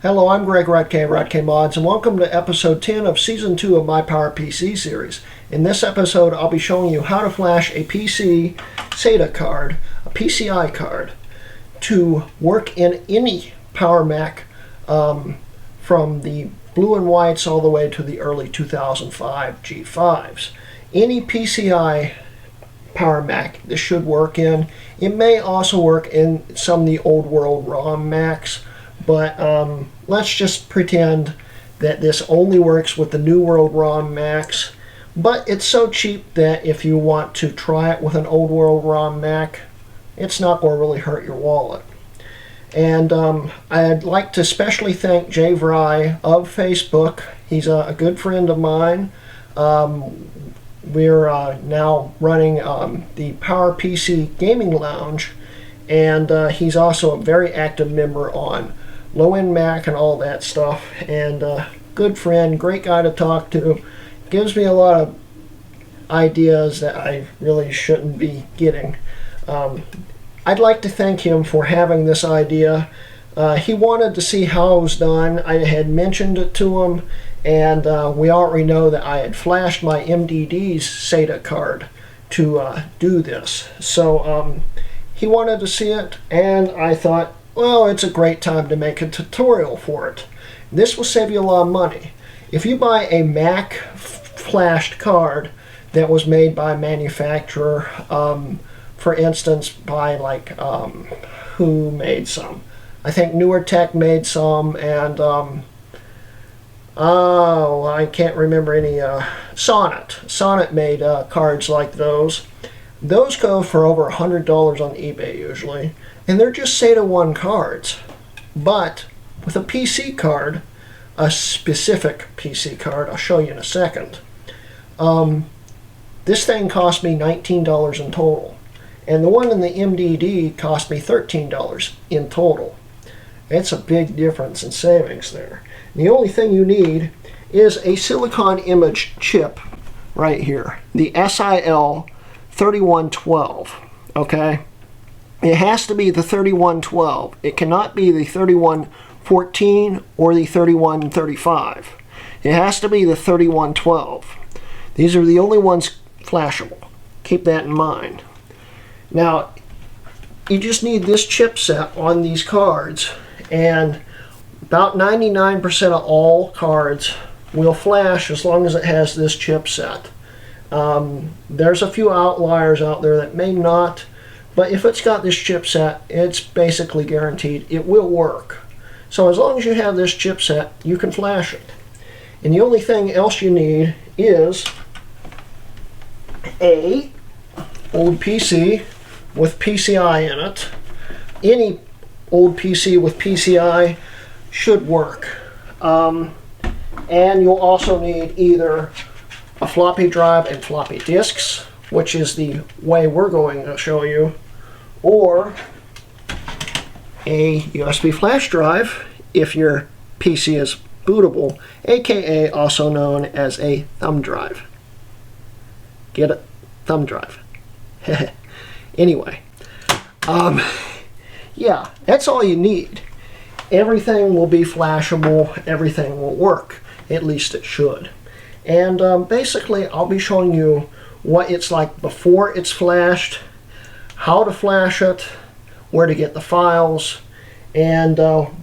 Hello, I'm Greg Rutke Mods, and welcome to episode 10 of season 2 of my PowerPC series. In this episode, I'll be showing you how to flash a PC SATA card, a PCI card, to work in any Power Mac from the blue and whites all the way to the early 2005 G5s. Any PCI Power Mac this should work in. It may also work in some of the old world ROM Macs, but let's just pretend that this only works with the New World ROM Macs. But it's so cheap that if you want to try it with an old world ROM Mac, it's not going to really hurt your wallet. And I'd like to especially thank Jay Vry of Facebook. He's a good friend of mine. We're now running the PowerPC Gaming Lounge, and he's also a very active member on Low-End Mac and all that stuff, and good friend, great guy to talk to. Gives me a lot of ideas that I really shouldn't be getting. I'd like to thank him for having this idea. He wanted to see how it was done. I had mentioned it to him, and we already know that I had flashed my MDD's SATA card to do this. So he wanted to see it, and I thought, well, it's a great time to make a tutorial for it. This will save you a lot of money. If you buy a Mac flashed card that was made by a manufacturer, for instance, by like, who made some? I think Newer Tech made some, and oh, I can't remember any. Sonnet made cards like those. Those go for over $100 on eBay usually, and they're just SATA 1 cards. But with a PC card, a specific PC card, I'll show you in a second, this thing cost me $19 in total, and the one in the MDD cost me $13 in total. It's a big difference in savings there. And the only thing you need is a silicon image chip right here, the SIL3112, okay? It has to be the 3112. It cannot be the 3114 or the 3135. It has to be the 3112. These are the only ones flashable. Keep that in mind. Now, you just need this chipset on these cards, and about 99% of all cards will flash as long as it has this chipset. There's a few outliers out there that may not, but if it's got this chipset, it's basically guaranteed it will work. So as long as you have this chipset, you can flash it. And the only thing else you need is a old PC with PCI in it. Any old PC with PCI should work. And you'll also need either a floppy drive and floppy disks, which is the way we're going to show you, or a USB flash drive if your PC is bootable, aka also known as a thumb drive. Get it? Thumb drive. Anyway, yeah, that's all you need. Everything will be flashable, everything will work, at least it should. And basically I'll be showing you what it's like before it's flashed, how to flash it, where to get the files, and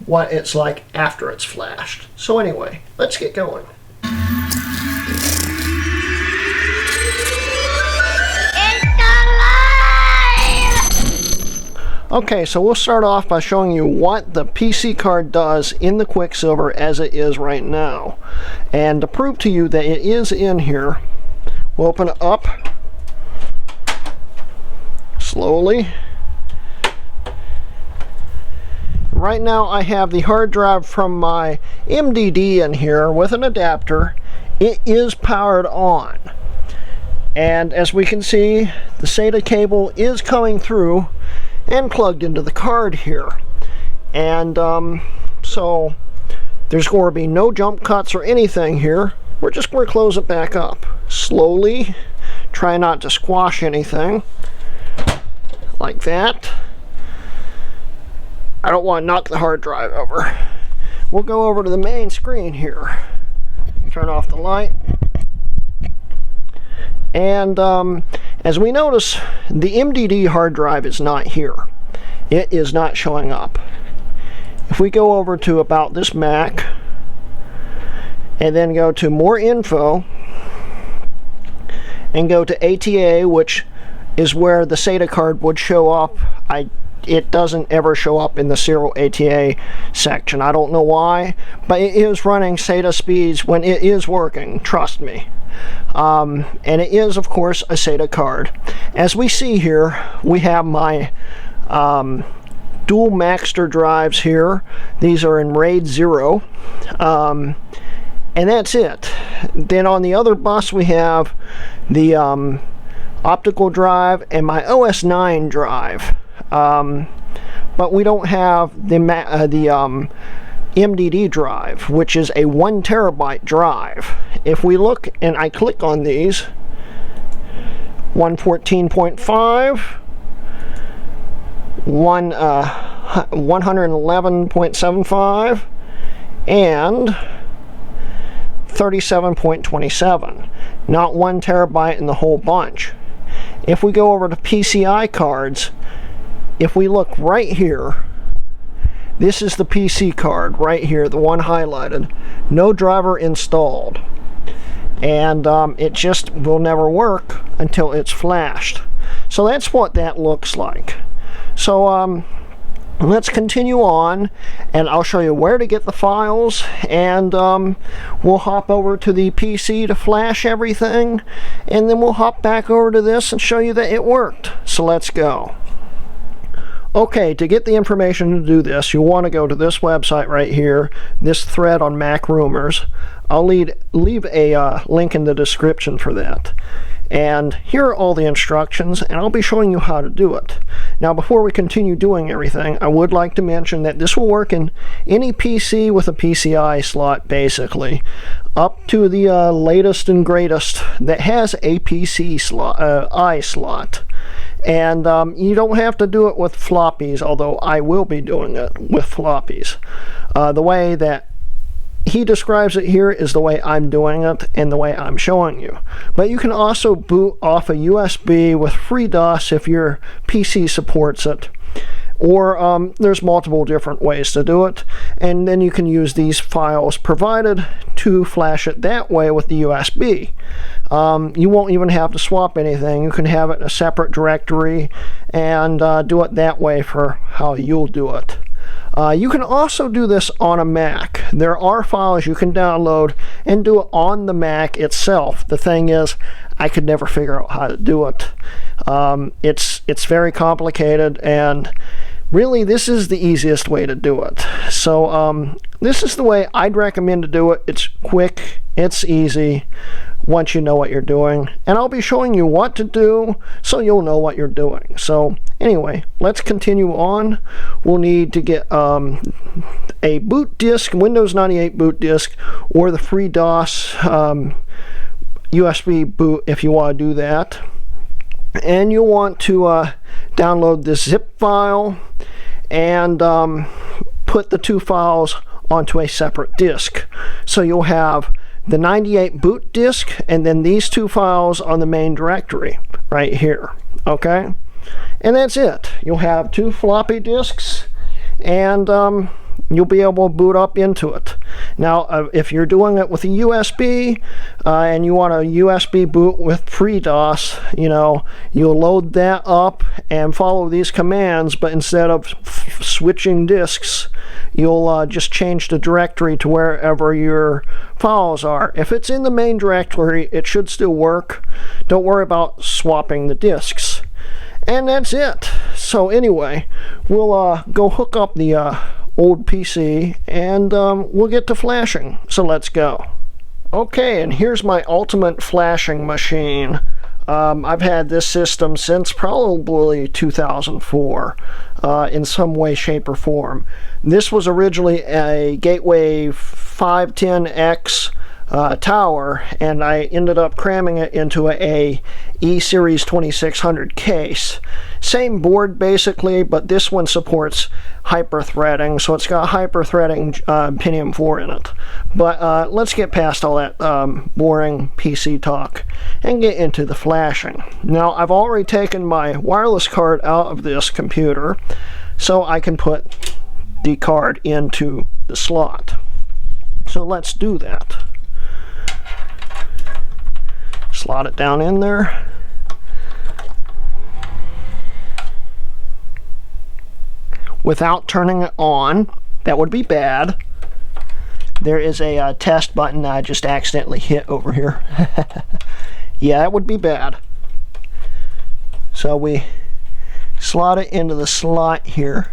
what it's like after it's flashed. So anyway, let's get going. Okay, so we'll start off by showing you what the PC card does in the Quicksilver as it is right now. And to prove to you that it is in here, we'll open it up slowly. Right now I have the hard drive from my MDD in here with an adapter. It is powered on. And as we can see, the SATA cable is coming through and plugged into the card here. And so there's going to be no jump cuts or anything here. We're just going to close it back up slowly. Try not to squash anything like that. I don't want to knock the hard drive over. We'll go over to the main screen here. Turn off the light. And as we notice, the MDD hard drive is not here. It is not showing up. If we go over to About This Mac, and then go to More Info, and go to ATA, which is where the SATA card would show up. It doesn't ever show up in the serial ATA section. I don't know why, but it is running SATA speeds when it is working, trust me. And it is, of course, a SATA card. As we see here, we have my dual Maxter drives here. These are in RAID 0. And that's it. Then on the other bus we have the optical drive and my OS 9 drive. But we don't have the MDD drive, which is a 1 terabyte drive. If we look and I click on these, 114.5, 111.75, and 37.27. Not 1 terabyte in the whole bunch. If we go over to PCI cards, if we look right here, this is the PC card right here, the one highlighted. No driver installed. And it just will never work until it's flashed. So that's what that looks like. So let's continue on, and I'll show you where to get the files, and we'll hop over to the PC to flash everything, and then we'll hop back over to this and show you that it worked. So let's go. Okay, to get the information to do this, you'll want to go to this website right here, this thread on Mac Rumors. I'll leave a link in the description for that. And here are all the instructions, and I'll be showing you how to do it. Now, before we continue doing everything, I would like to mention that this will work in any PC with a PCI slot, basically, up to the latest and greatest that has a PC slot, I slot. And you don't have to do it with floppies, although I will be doing it with floppies. The way that he describes it here is the way I'm doing it and the way I'm showing you. But you can also boot off a USB with FreeDOS if your PC supports it. Or there's multiple different ways to do it, and then you can use these files provided to flash it that way with the USB. You won't even have to swap anything. You can have it in a separate directory and do it that way for how you'll do it. You can also do this on a Mac. There are files you can download and do it on the Mac itself. The thing is, I could never figure out how to do it. It's very complicated, and really this is the easiest way to do it. So this is the way I'd recommend to do it. It's quick, it's easy, once you know what you're doing, and I'll be showing you what to do so you'll know what you're doing. So anyway, let's continue on. We'll need to get a boot disk, Windows 98 boot disk, or the FreeDOS USB boot if you want to do that. And you'll want to download this zip file and put the two files onto a separate disk. So you'll have the 98 boot disk and then these two files on the main directory right here. Okay, and that's it. You'll have two floppy disks, and you'll be able to boot up into it. Now, if you're doing it with a USB and you want a USB boot with FreeDOS, you know, you'll load that up and follow these commands, but instead of switching disks, you'll just change the directory to wherever your files are. If it's in the main directory, it should still work. Don't worry about swapping the disks. And that's it. So anyway, we'll go hook up the old PC, and we'll get to flashing. So let's go. Okay, and here's my ultimate flashing machine. I've had this system since probably 2004 in some way, shape, or form. This was originally a Gateway 510X tower, and I ended up cramming it into a E-Series 2600 case. Same board basically, but this one supports hyper-threading, so it's got hyper-threading Pentium 4 in it. But let's get past all that boring PC talk and get into the flashing. Now, I've already taken my wireless card out of this computer so I can put the card into the slot. So let's do that. Slot it down in there. Without turning it on. That would be bad. There is a test button I just accidentally hit over here. Yeah, that would be bad. So we slot it into the slot here.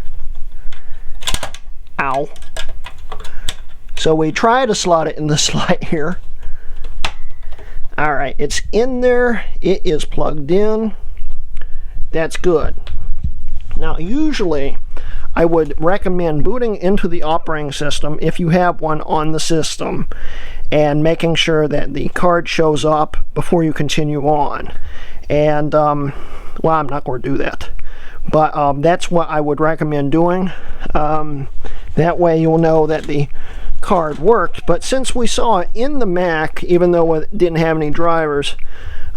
Ow. So we try to slot it in the slot here. Alright, it's in there. It is plugged in. That's good. Now, usually I would recommend booting into the operating system if you have one on the system and making sure that the card shows up before you continue on. And, well, I'm not going to do that. But that's what I would recommend doing. That way you'll know that the card worked. But since we saw it in the Mac, even though it didn't have any drivers,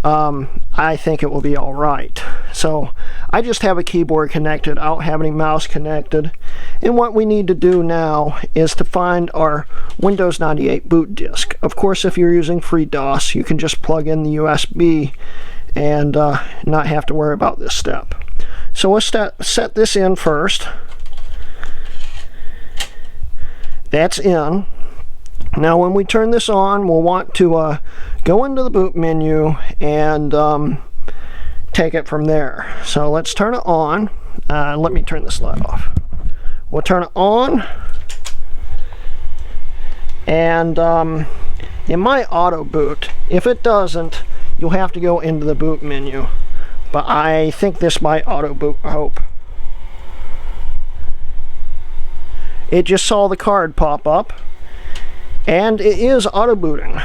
I think it will be alright. So I just have a keyboard connected. I don't have any mouse connected. And what we need to do now is to find our Windows 98 boot disk. Of course, if you're using FreeDOS, you can just plug in the USB and not have to worry about this step. So let's set this in first. That's in. Now when we turn this on, we'll want to go into the boot menu and take it from there. So let's turn it on. Let me turn this light off. We'll turn it on, and it might auto boot. If it doesn't, you'll have to go into the boot menu. But I think this might auto boot, I hope. It just saw the card pop up, and it is auto booting,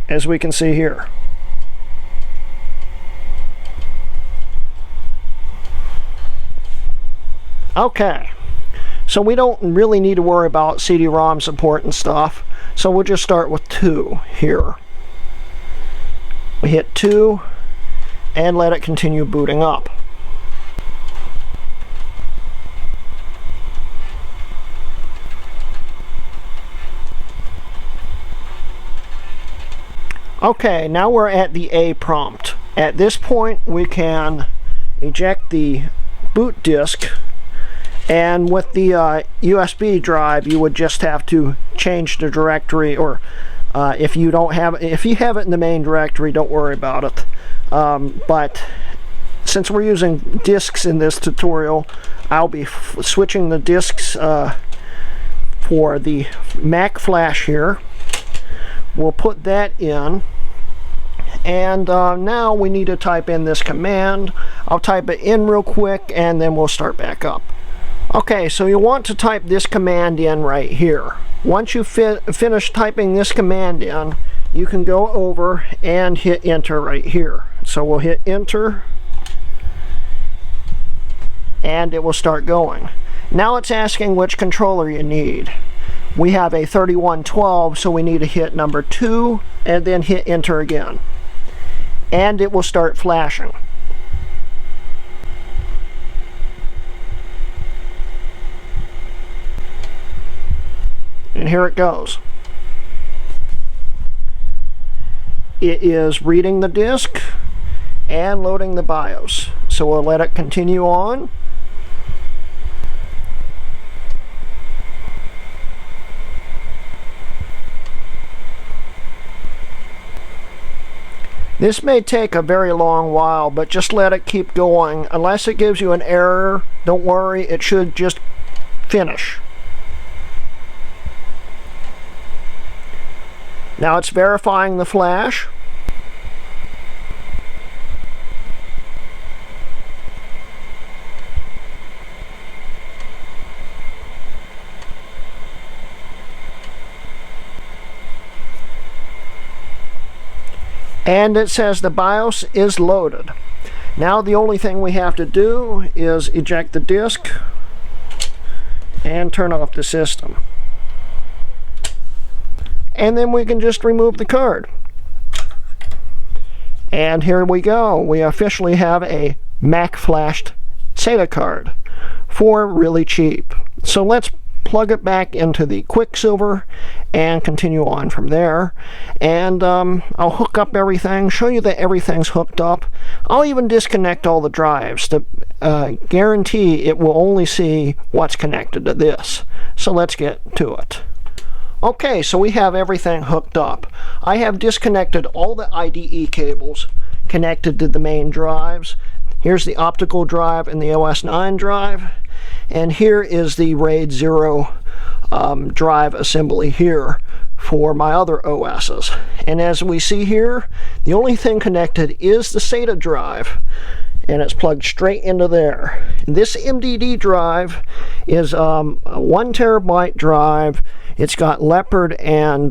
as we can see here. Okay, so we don't really need to worry about CD-ROM support and stuff, so we'll just start with 2 here. We hit 2 and let it continue booting up. Okay, now we're at the A prompt. At this point, we can eject the boot disk, and with the USB drive, you would just have to change the directory, or if you have it in the main directory, don't worry about it. But since we're using disks in this tutorial, I'll be switching the disks for the Mac flash here. We'll put that in, and now we need to type in this command. I'll type it in real quick and then we'll start back up. Okay, so you want to type this command in right here. Once you finish typing this command in, you can go over and hit enter right here. So we'll hit enter and it will start going. Now it's asking which controller you need. We have a 3112, so we need to hit number 2 and then hit enter again. And it will start flashing. And here it goes. It is reading the disk and loading the BIOS. So we'll let it continue on. This may take a very long while, but just let it keep going. Unless it gives you an error, don't worry, it should just finish. Now it's verifying the flash. And it says the BIOS is loaded. Now the only thing we have to do is eject the disk and turn off the system. And then we can just remove the card. And here we go. We officially have a Mac flashed SATA card for really cheap. So let's plug it back into the Quicksilver and continue on from there. And I'll hook up everything, show you that everything's hooked up. I'll even disconnect all the drives to guarantee it will only see what's connected to this. So let's get to it. Okay, so we have everything hooked up. I have disconnected all the IDE cables connected to the main drives. Here's the optical drive and the OS 9 drive. And here is the RAID 0 drive assembly here for my other OSs. And as we see here, the only thing connected is the SATA drive, and it's plugged straight into there. And this MDD drive is a 1 terabyte drive. It's got Leopard and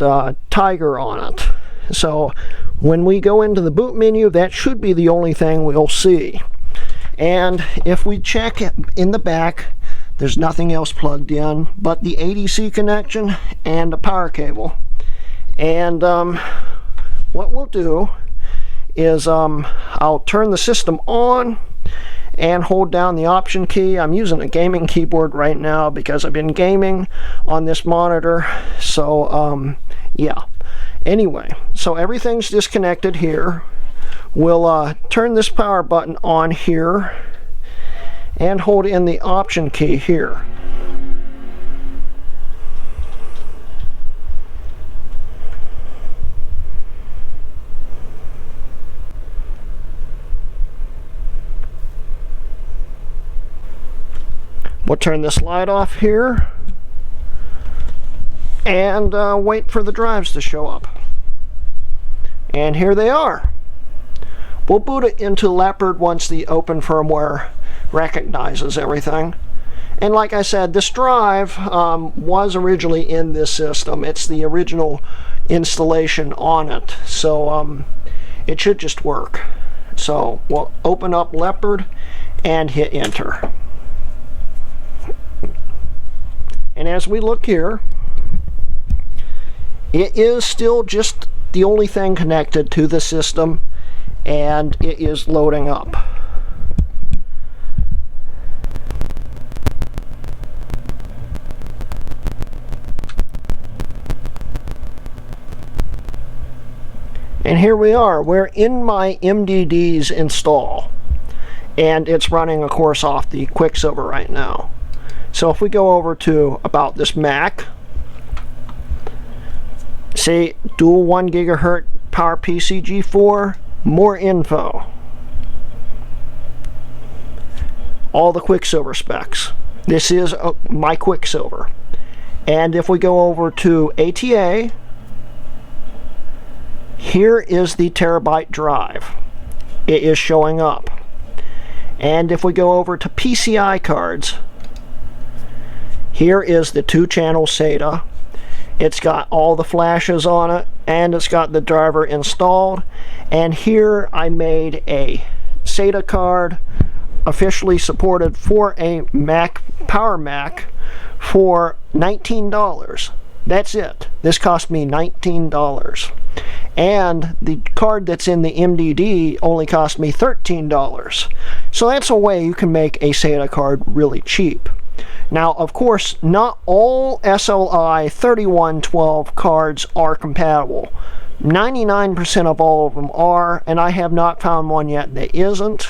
Tiger on it. So when we go into the boot menu, that should be the only thing we'll see. And if we check in the back, there's nothing else plugged in but the ADC connection and a power cable. And what we'll do is I'll turn the system on and hold down the Option key. I'm using a gaming keyboard right now because I've been gaming on this monitor. So yeah. Anyway, so everything's disconnected here. We'll turn this power button on here and hold in the Option key here. We'll turn this light off here and wait for the drives to show up. And here they are. We'll boot it into Leopard once the open firmware recognizes everything. And like I said, this drive was originally in this system. It's the original installation on it. So it should just work. So we'll open up Leopard and hit enter. And as we look here, it is still just the only thing connected to the system, and it is loading up. And here we are. We're in my MDD's install, and it's running, of course, off the Quicksilver right now. So if we go over to About This Mac, see dual 1 gigahertz PowerPC G4, more info. All the Quicksilver specs. This is my Quicksilver. And if we go over to ATA, here is the terabyte drive. It is showing up. And if we go over to PCI cards, here is the 2-channel SATA. It's got all the flashes on it, and it's got the driver installed. And here I made a SATA card officially supported for a Mac, Power Mac, for $19. That's it. This cost me $19. And the card that's in the MDD only cost me $13. So that's a way you can make a SATA card really cheap. Now, of course, not all SLI3112 cards are compatible. 99% of all of them are, and I have not found one yet that isn't.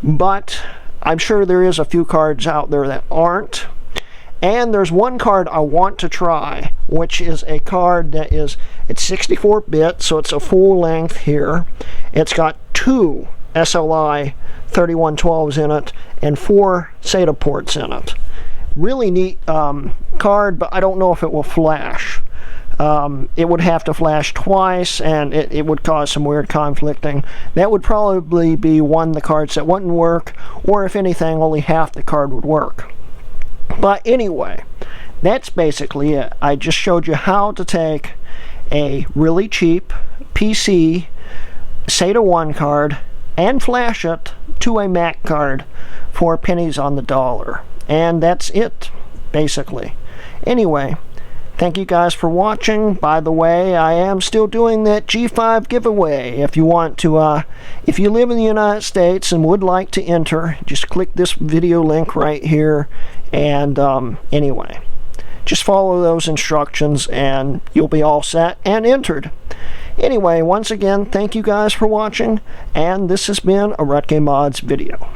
But I'm sure there is a few cards out there that aren't. And there's one card I want to try, which is a card that is, it's 64-bit, so it's a full length here. It's got 2 SLI3112s in it and 4 SATA ports in it. Really neat card, but I don't know if it will flash. It would have to flash twice, and it would cause some weird conflicting. That would probably be one of the cards that wouldn't work, or if anything, only half the card would work. But anyway, that's basically it. I just showed you how to take a really cheap PC SATA 1 card and flash it to a Mac card for pennies on the dollar. And that's it, basically. Anyway, thank you guys for watching. By the way, I am still doing that G5 giveaway. If you want to, if you live in the United States and would like to enter, just click this video link right here. And anyway, just follow those instructions and you'll be all set and entered. Anyway, once again, thank you guys for watching, and this has been a RutGameMods video.